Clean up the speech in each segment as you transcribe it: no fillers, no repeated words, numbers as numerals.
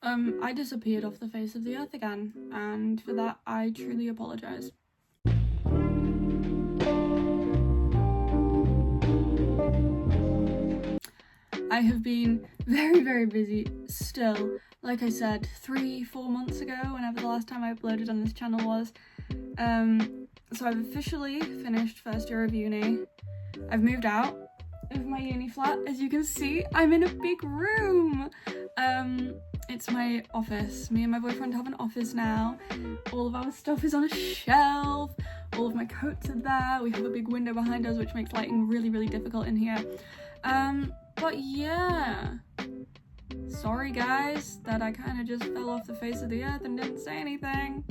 I disappeared off the face of the earth again, and for that I truly apologise. I have been very busy still. Like I said, 3-4 months ago, whenever the last time I uploaded on this channel was. So I've officially finished first year of uni. I've moved out of my uni flat. As you can see, I'm in a big room. It's my office. Me and my boyfriend have an office now. All of our stuff is on a shelf. All of my coats are there. We have a big window behind us, which makes lighting really difficult in here. But yeah. Sorry guys that I kind of just fell off the face of the earth and didn't say anything.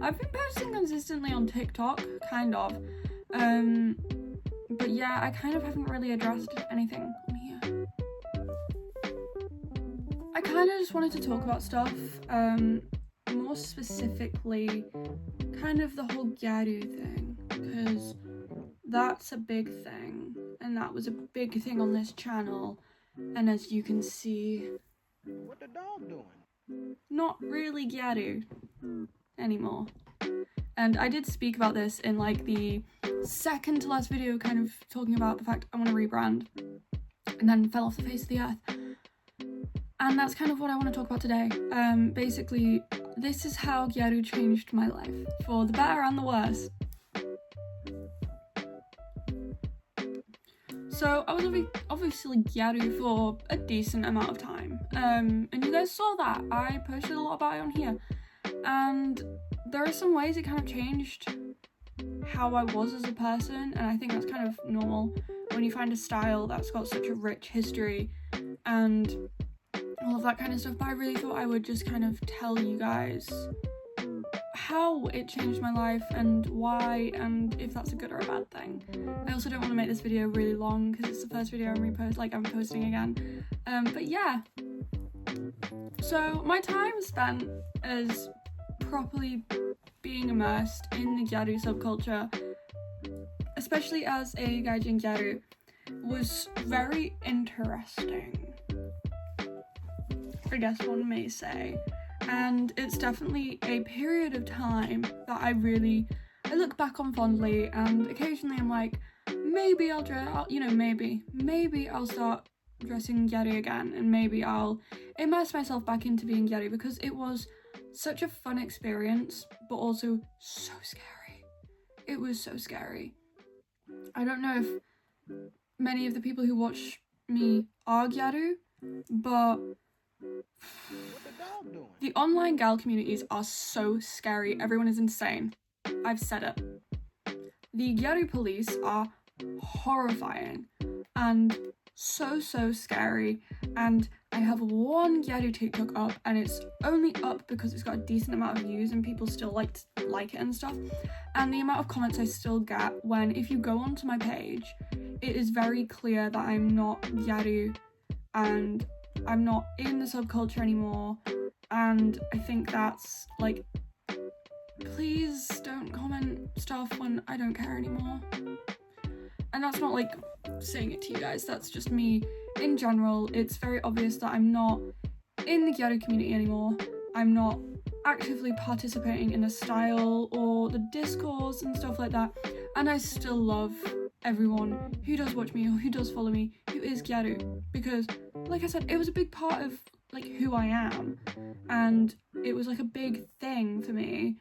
I've been posting consistently on TikTok, kind of. But yeah, I kind of haven't really addressed anything on here. I kind of just wanted to talk about stuff, more specifically, kind of the whole gyaru thing, because that's a big thing, and that was a big thing on this channel, and as you can see, what the dog doing? Not really gyaru anymore. And I did speak about this in like the second to last video, kind of talking about the fact I want to rebrand, and then fell off the face of the earth. And that's kind of what I want to talk about today. Basically, this is how gyaru changed my life, for the better and the worse. So I was obviously gyaru for a decent amount of time, and you guys saw that. I posted a lot about it on here, and there are some ways it kind of changed how I was as a person, and I think that's kind of normal when you find a style that's got such a rich history and all of that kind of stuff. But I really thought I would just kind of tell you guys how it changed my life and why, and if that's a good or a bad thing. I also don't want to make this video really long because it's the first video I'm posting again. But yeah. So my time spent as properly being immersed in the gyaru subculture, especially as a gaijin gyaru, was very interesting, I guess one may say. And it's definitely a period of time that I look back on fondly, and occasionally I'm like, maybe I'll start dressing gyaru again, and maybe I'll immerse myself back into being gyaru, because it was such a fun experience, but also so scary. It was so scary. I don't know if many of the people who watch me are gyaru, but the online gal communities are so scary. Everyone is insane. I've said it. The gyaru police are horrifying and so scary, and I have one gyaru TikTok up, and it's only up because it's got a decent amount of views and people still like it and stuff, and the amount of comments I still get when, if you go onto my page, it is very clear that I'm not gyaru and I'm not in the subculture anymore. And I think that's like, please don't comment stuff when I don't care anymore. And that's not like saying it to you guys, that's just me in general. It's very obvious that I'm not in the gyaru community anymore. I'm not actively participating in the style or the discourse and stuff like that. And I still love everyone who does watch me or who does follow me who is gyaru, because like I said, it was a big part of like who I am, and it was like a big thing for me.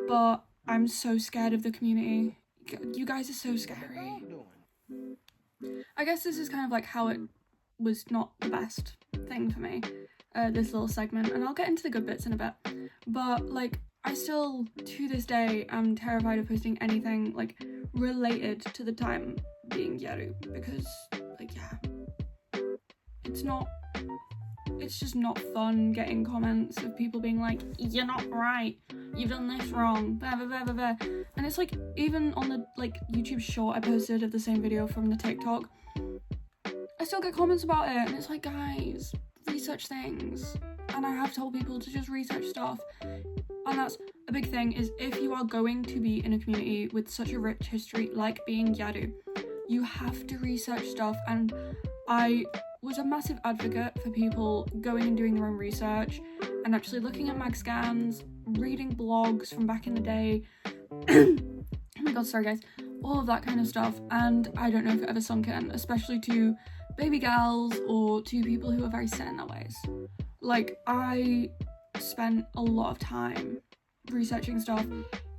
But I'm so scared of the community. You guys are so scary. I guess this is kind of like how it was not the best thing for me, this little segment, and I'll get into the good bits in a bit. But like, I still to this day am terrified of posting anything like related to the time being gyaru, because like, yeah, it's just not fun getting comments of people being like, you're not right, you've done this wrong, blah blah blah blah blah. And it's like, even on the like YouTube short I posted of the same video from the TikTok, I still get comments about it, and it's like, guys, research things. And I have told people to just research stuff, and that's a big thing, is if you are going to be in a community with such a rich history like being gyaru, you have to research stuff. And I was a massive advocate for people going and doing their own research and actually looking at mag scans, reading blogs from back in the day. Oh my god, sorry guys. All of that kind of stuff, and I don't know if it ever sunk in, especially to baby gals or to people who are very set in their ways. Like, I spent a lot of time researching stuff,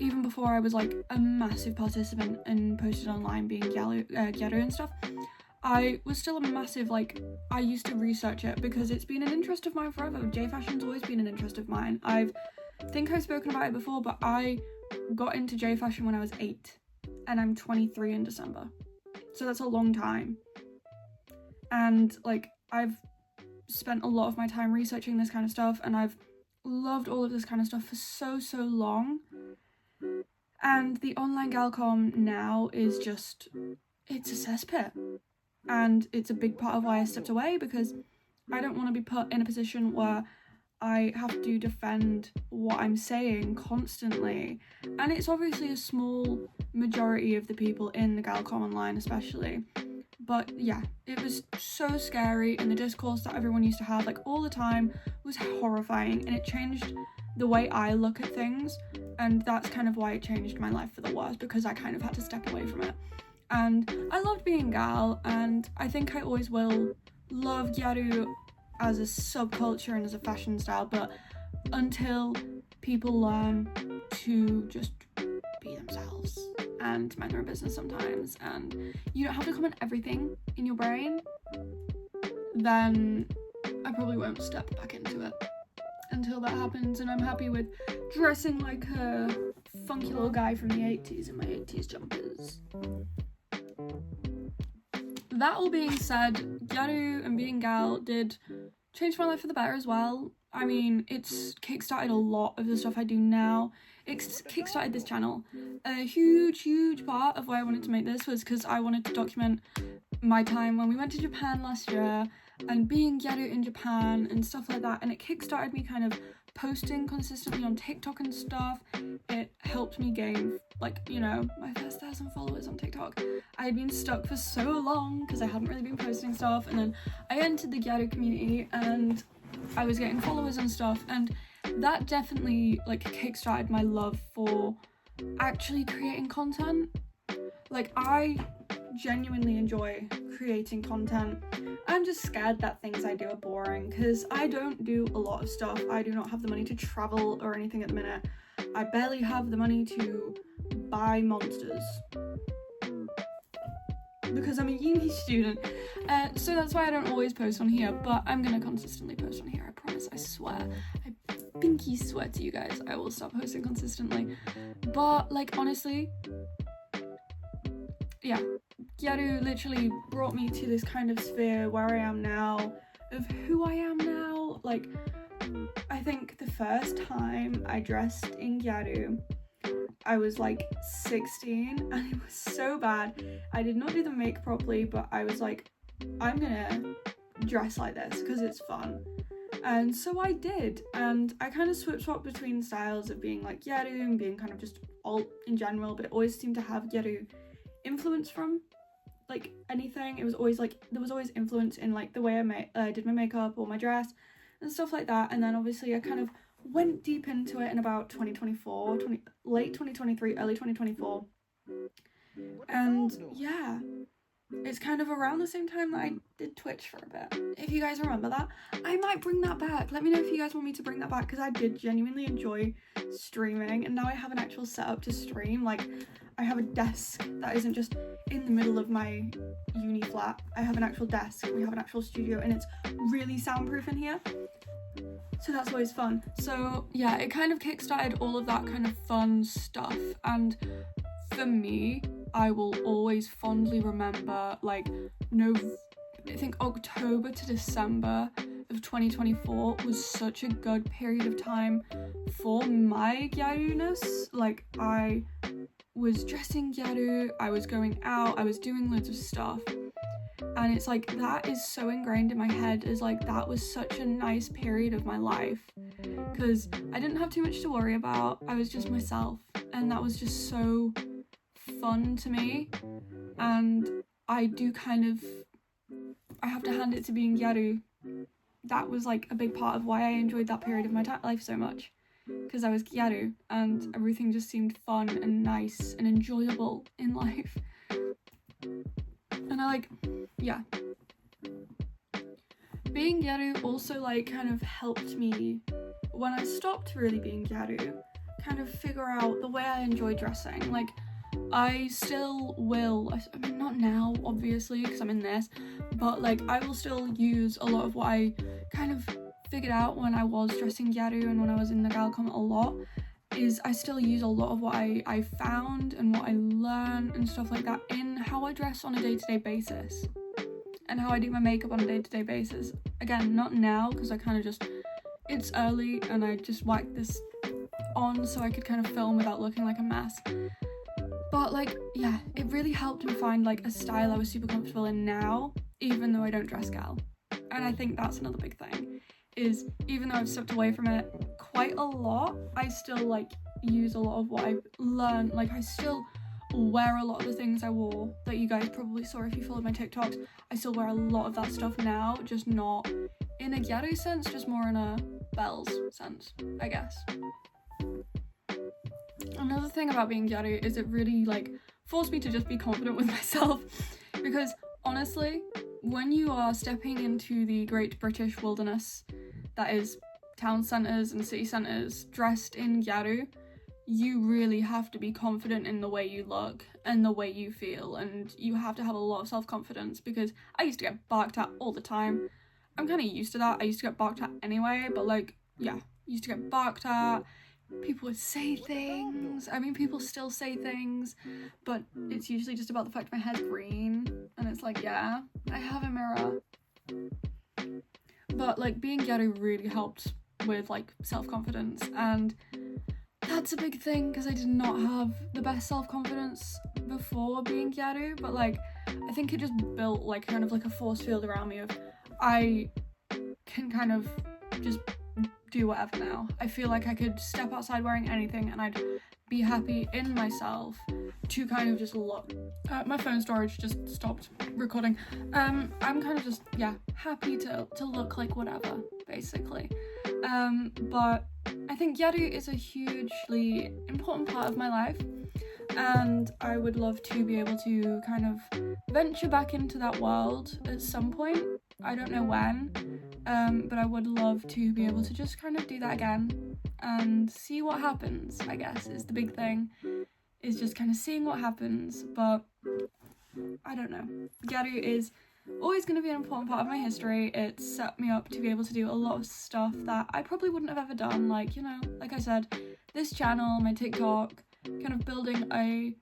even before I was like a massive participant in posted online being gyaru and stuff. I was still a massive, like, I used to research it because it's been an interest of mine forever. J-fashion's always been an interest of mine. I think I've spoken about it before, but I got into J-fashion when I was 8, and I'm 23 in December. So that's a long time. And, like, I've spent a lot of my time researching this kind of stuff, and I've loved all of this kind of stuff for so long. And the online galcom now is just, it's a cesspit. And it's a big part of why I stepped away, because I don't want to be put in a position where I have to defend what I'm saying constantly. And it's obviously a small majority of the people in the galcom online especially. But yeah, it was so scary, and the discourse that everyone used to have like all the time was horrifying, and it changed the way I look at things, and that's kind of why it changed my life for the worse, because I kind of had to step away from it. And I loved being gal, and I think I always will love gyaru as a subculture and as a fashion style, but until people learn to just be themselves and mind their own business sometimes, and you don't have to comment everything in your brain, then I probably won't step back into it until that happens. And I'm happy with dressing like a funky little guy from the 80s in my 80s jumpers. That all being said, gyaru and being gal did change my life for the better as well. I mean, it's kickstarted a lot of the stuff I do now. It's kickstarted this channel. A huge part of why I wanted to make this was because I wanted to document my time when we went to Japan last year and being gyaru in Japan and stuff like that, and it kickstarted me kind of posting consistently on TikTok and stuff. It helped me gain, like, you know, my first 1,000 followers on TikTok. I had been stuck for so long because I hadn't really been posting stuff, and then I entered the gyaru community and I was getting followers and stuff, and that definitely like kickstarted my love for actually creating content. Like, I genuinely enjoy creating content. I'm just scared that things I do are boring, because I don't do a lot of stuff. I do not have the money to travel or anything at the minute. I barely have the money to buy monsters because I'm a uni student, so that's why I don't always post on here, but I'm gonna consistently post on here, I promise, I swear. I pinky swear to you guys, I will stop posting consistently. But, like, honestly, yeah, gyaru literally brought me to this kind of sphere where I am now, of who I am now. Like, I think the first time I dressed in gyaru, I was like 16, and it was so bad. I did not do the make properly, but I was like, I'm gonna dress like this because it's fun. And so I did, and I kind of switch-swapped between styles of being like gyaru and being kind of just alt in general, but it always seemed to have gyaru influence from like anything. It was always like, there was always influence in like the way I did my makeup or my dress and stuff like that. And then obviously I kind of went deep into it in about late 2023, early 2024. And yeah, it's kind of around the same time that I did Twitch for a bit. If you guys remember that, I might bring that back. Let me know if you guys want me to bring that back, because I did genuinely enjoy streaming, and now I have an actual setup to stream. Like, I have a desk that isn't just in the middle of my uni flat. I have an actual desk, we have an actual studio, and it's really soundproof in here. So that's always fun. So yeah, it kind of kickstarted all of that kind of fun stuff, and for me, I will always fondly remember, like, I think October to December of 2024 was such a good period of time for my gyaru-ness. Like, I was dressing gyaru, I was going out, I was doing loads of stuff, and it's like, that is so ingrained in my head, is like, that was such a nice period of my life, because I didn't have too much to worry about. I was just myself, and that was just so fun to me. And I do kind of I have to hand it to being gyaru. That was like a big part of why I enjoyed that period of my life so much, because I was gyaru and everything just seemed fun and nice and enjoyable in life. And I being gyaru also like kind of helped me when I stopped really being gyaru, kind of figure out the way I enjoy dressing. Like, I still will, I mean, not now, obviously, because I'm in this, but like, I will still use a lot of what I kind of figured out when I was dressing gyaru and when I was in the galcom a lot, is I still use a lot of what I found and what I learned and stuff like that in how I dress on a day-to-day basis and how I do my makeup on a day-to-day basis. Again, not now, because I kind of just, it's early and I just whacked this on so I could kind of film without looking like a mess. But like, yeah, it really helped me find like a style I was super comfortable in now, even though I don't dress gal. And I think that's another big thing, is even though I've stepped away from it quite a lot, I still like use a lot of what I've learned. Like, I still wear a lot of the things I wore that you guys probably saw if you followed my TikToks. I still wear a lot of that stuff now, just not in a gyaru sense, just more in a bells sense, I guess. Another thing about being gyaru is it really like forced me to just be confident with myself, because honestly, when you are stepping into the great British wilderness that is town centres and city centres dressed in gyaru, you really have to be confident in the way you look and the way you feel, and you have to have a lot of self-confidence, because I used to get barked at all the time. I'm kind of used to that. I used to get barked at anyway, but like, yeah, used to get barked at. People would say things. I mean, people still say things, but it's usually just about the fact my hair's green, and it's like, yeah, I have a mirror. But like, being gyaru really helped with like self-confidence, and that's a big thing, because I did not have the best self-confidence before being gyaru, but like, I think it just built like kind of like a force field around me of, I can kind of just do whatever now. I feel like I could step outside wearing anything and I'd be happy in myself to kind of just look. My phone storage just stopped recording. I'm kind of just, yeah, happy to look like whatever, basically. But I think gyaru is a hugely important part of my life, and I would love to be able to kind of venture back into that world at some point. I don't know when, but I would love to be able to just kind of do that again and see what happens, I guess, is the big thing, is just kind of seeing what happens. But I don't know. Gyaru is always going to be an important part of my history. It set me up to be able to do a lot of stuff that I probably wouldn't have ever done, like, you know, like I said, this channel, my TikTok, kind of building a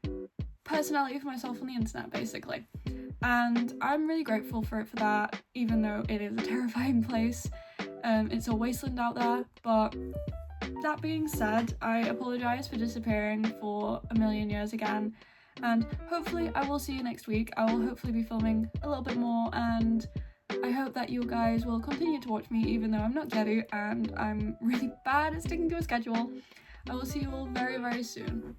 personality for myself on the internet, basically. And I'm really grateful for it for that, even though it is a terrifying place. It's a wasteland out there. But that being said, I apologise for disappearing for a million years again, and hopefully I will see you next week. I will hopefully be filming a little bit more, and I hope that you guys will continue to watch me, even though I'm not gyaru and I'm really bad at sticking to a schedule. I will see you all very, very soon.